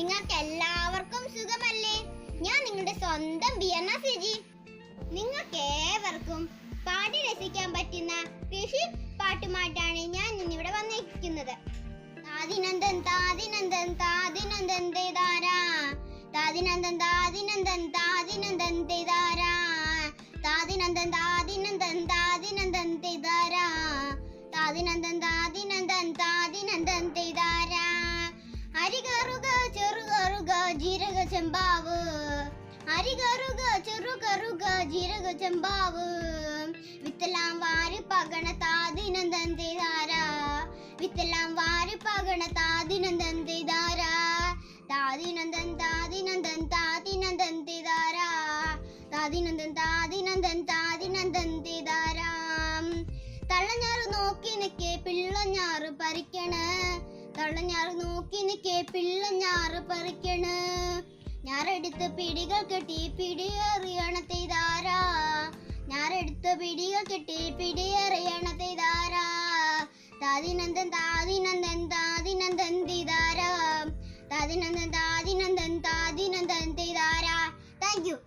നിങ്ങൾക്ക് എല്ലാവർക്കും സുഖമല്ലേ? ഞാൻ നിങ്ങളുടെ സ്വന്തം ബിയന്ന സിജി. നിങ്ങൾക്ക് ഏവർക്കും പാടി രസിക്കാൻ പറ്റുന്ന കൃഷി പാട്ടുമായിട്ടാണ് ഞാൻ ഇന്നിവിടെ വന്നിരിക്കുന്നത്. താദിനന്ദൻ താദിനന്ദൻ താദിനന്ദൻ തേതാരാ, താദിനന്ദൻ താദിനന്ദൻ താദിനന്ദൻ തേതാരാ, താദിനന്ദൻ താദിനന്ദൻ താദിനന്ദൻ തേതാരാ, താദിനന്ദൻ താദിനന്ദൻ താദിനന്ദൻ തേതാരാ. അരികറുക ചെറുകറുക ജീരക ചെമ്പാവ്, അരികറുക ചെറുകറുക ജീരക ചെമ്പാവ്, വിത്തെല്ലാം വാരി പകണ താദിനന്ദൻ തേതാരാ, വിത്തെല്ലാം വാരി പകണ താദിനന്ദൻ തേതാരാ, താദിനന്ദൻ താദിനന്ദൻ താദിനന്ദൻ തേതാരാ, താദിനന്ദൻ താദിനന്ദൻ താദിനന്ദൻ തേതാരാ. തള്ളഞ്ഞാറ് നോക്കി നിൽക്കേ പിള്ളഞ്ഞാറ് പറിക്കണ്, തള്ളഞ്ഞാറ് നോക്കി നിൽക്കേ പിള്ളഞ്ഞാറ് പറിക്കണ്, ഞാറെടുത്ത് പിടികൾ കെട്ടി പിടിയേറിയണ തേതാരാ, ഞാറെടുത്ത് പിടികൾ കെട്ടി പിടിയേറിയണ തേതാരാ, താദിനന്ദൻ താദിനന്ദൻ താദിനന്ദൻ തേതാരാ, താദിനന്ദൻ താദിനന്ദൻ താദിനന്ദൻ തേതാരാ. Thank you.